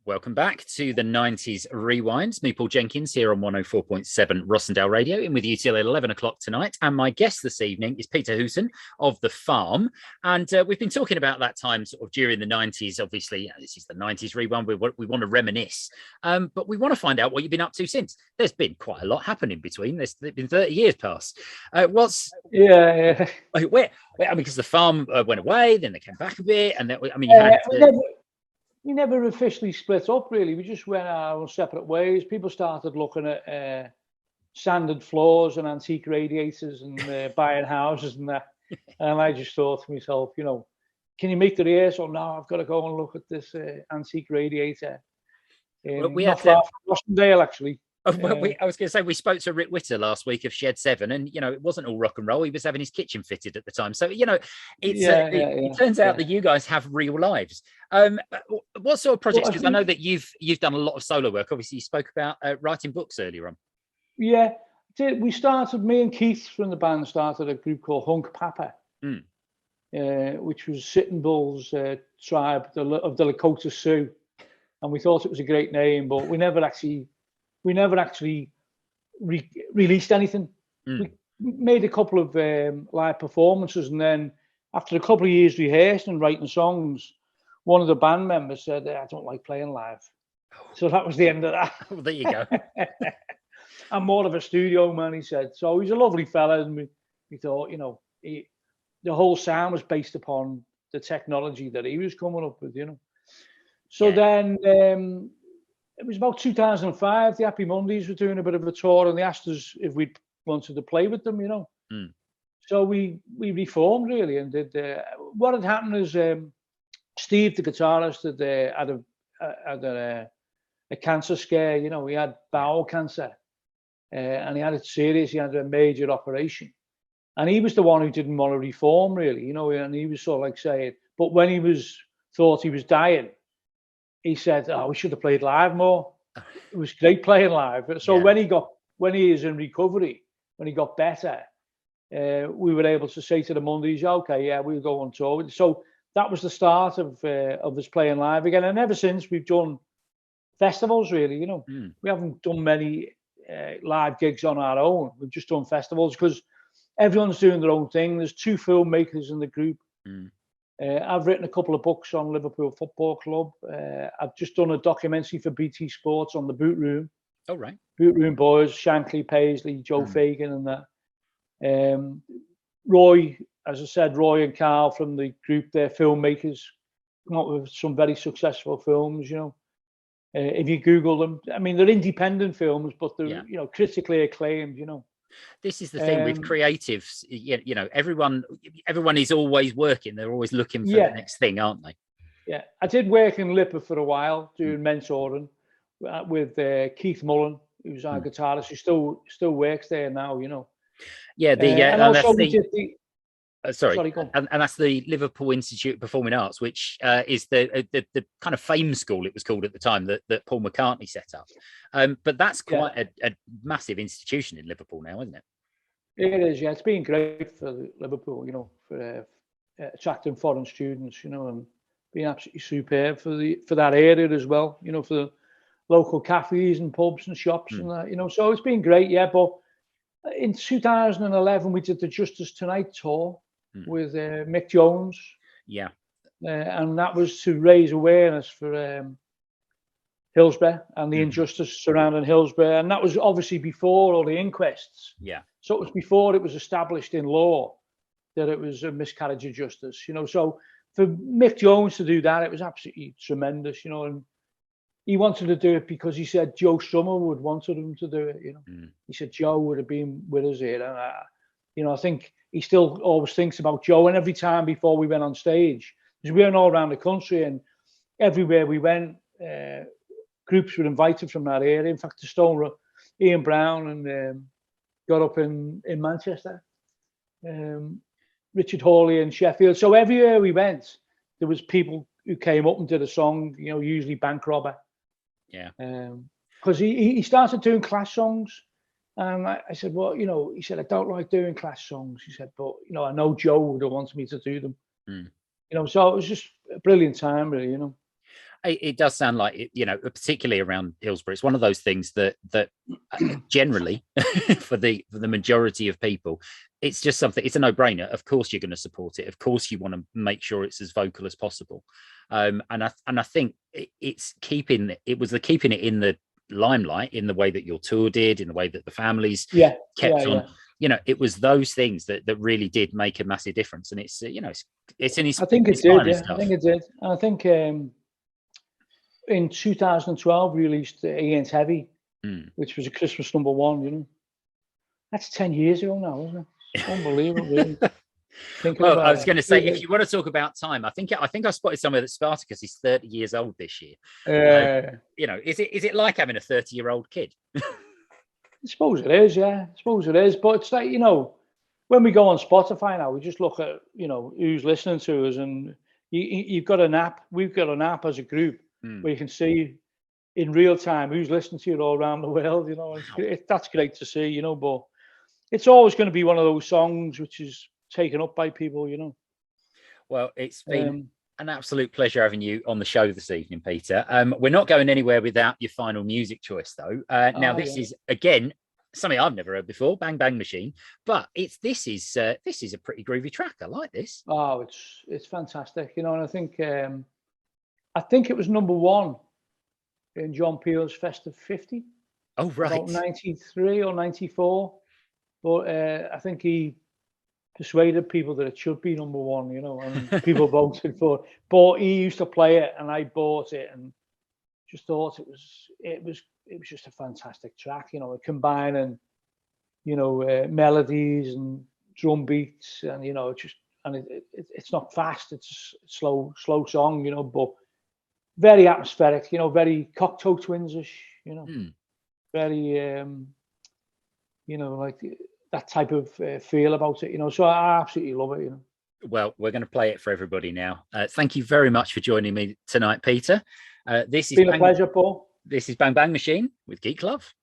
Welcome back to the 90s Rewinds. Me, Paul Jenkins, here on 104.7 Rossendale Radio, in with you till 11 o'clock tonight. And my guest this evening is Peter Hooton of The Farm. And we've been talking about that time sort of during the 90s. Obviously, this is the 90s Rewind. We want to reminisce. But we want to find out what you've been up to since. There's been quite a lot happening between. There's been 30 years past. Yeah. Where? I mean, because The Farm went away, then they came back a bit. And then, I mean, we never officially split up, really. We just went our own separate ways. People started looking at sanded floors and antique radiators and buying houses and that. And I just thought to myself, can you make the race? So now I've got to go and look at this antique radiator. Not far from Rossendale, actually. I was going to say, we spoke to Rick Witter last week of Shed 7, and, it wasn't all rock and roll. He was having his kitchen fitted at the time. So, it turns out that you guys have real lives. What sort of projects? Because I know that you've done a lot of solo work. Obviously, you spoke about writing books earlier on. Yeah, me and Keith from the band started a group called Hunk Papa, which was Sitting Bull's tribe of the Lakota Sioux. And we thought it was a great name, but we never actually released anything. We made a couple of live performances, and then after a couple of years rehearsing and writing songs, one of the band members said, I don't like playing live. So that was the end of that. Well, there you go. I'm more of a studio man, he said. So he's a lovely fella, and we thought, the whole sound was based upon the technology that he was coming up with, So then it was about 2005. The Happy Mondays were doing a bit of a tour, and they asked us if we wanted to play with them, So we reformed, really, and did. What had happened is Steve, the guitarist, had a cancer scare. He had bowel cancer, and he had it serious. He had a major operation, and he was the one who didn't want to reform, really, and he was sort of like saying, but when he thought he was dying, he said, we should have played live more. It was great playing live. So when he is in recovery, when he got better, we were able to say to the Mondays, okay, yeah, we'll go on tour. So that was the start of us playing live again. And ever since, we've done festivals, really. We haven't done many live gigs on our own. We've just done festivals because everyone's doing their own thing. There's 2 filmmakers in the group. I've written a couple of books on Liverpool Football Club. I've just done a documentary for BT Sports on the Boot Room. Oh, right. Boot Room boys, Shankly, Paisley, Joe Fagan and that. Roy, as I said, Roy and Carl from the group, they're filmmakers. Come up with some very successful films, If you Google them, I mean, they're independent films, but they're, critically acclaimed, This is the thing with creatives, everyone is always working. They're always looking for the next thing, aren't they? Yeah, I did work in Lippe for a while doing mentoring with Keith Mullen, who's our guitarist, who still works there now, Yeah, and also we did sorry, and that's the Liverpool Institute of Performing Arts, which is the kind of fame school, it was called at the time, that Paul McCartney set up. But that's quite a massive institution in Liverpool now, isn't it? It is, yeah. It's been great for Liverpool, for attracting foreign students, and being absolutely superb for that area as well, for the local cafes and pubs and shops and that, So it's been great, yeah. But in 2011, we did the Justice Tonight tour with Mick Jones. Yeah. And that was to raise awareness for Hillsborough and the injustice surrounding Hillsborough. And that was obviously before all the inquests. Yeah. So it was before it was established in law that it was a miscarriage of justice, So for Mick Jones to do that, it was absolutely tremendous, and he wanted to do it because he said Joe Strummer would wanted him to do it, He said Joe would have been with us here. And I think he still always thinks about Joe. And every time before we went on stage, because we went all around the country and everywhere we went, groups were invited from that area. In fact, the Stone, Ian Brown, and got up in Manchester, Richard Hawley in Sheffield. So everywhere we went, there was people who came up and did a song, usually Bank Robber. Yeah. Because he started doing Clash songs. And I said, well, he said, I don't like doing Clash songs. He said, but, I know Joe would have wanted me to do them. So it was just a brilliant time, really, It does sound like it, particularly around Hillsborough. It's one of those things that generally, for the majority of people, it's just something. It's a no-brainer. Of course, you're going to support it. Of course, you want to make sure it's as vocal as possible. And I think it's keeping it in the limelight in the way that your tour did, in the way that the families kept on. It was those things that really did make a massive difference. And it's it's an. I think it did. Yeah, I think it did. And I think. In 2012, we released Against Heavy, which was a Christmas #1. That's 10 years ago now, isn't it? It's unbelievable, really. Well, I was going to say, if you want to talk about time, I think I spotted somewhere that Spartacus is 30 years old this year. Is it like having a 30-year-old kid? I suppose it is, yeah. I suppose it is. But it's like, when we go on Spotify now, we just look at, who's listening to us, and you've got an app. We've got an app as a group where you can see in real time who's listening to you all around the world. That's great to see, but it's always going to be one of those songs which is taken up by people, Well, it's been an absolute pleasure having you on the show this evening, Peter. We're not going anywhere without your final music choice, though. This is, again, something I've never heard before, Bang Bang Machine, but this is a pretty groovy track. I like this. Oh, it's fantastic, and I think it was #1 in John Peel's Festive 50. Oh, right. About 93 or 94. But I think he persuaded people that it should be #1, and people voted for it. But he used to play it, and I bought it, and just thought it was just a fantastic track, combining, melodies and drum beats, and it's not fast, it's a slow song, but very atmospheric, very Cocteau Twins-ish, very, like that type of feel about it, so I absolutely love it, Well, we're going to play it for everybody now. Thank you very much for joining me tonight, Peter. This is been a pleasure, Paul. This is Bang Bang Machine with Geek Love.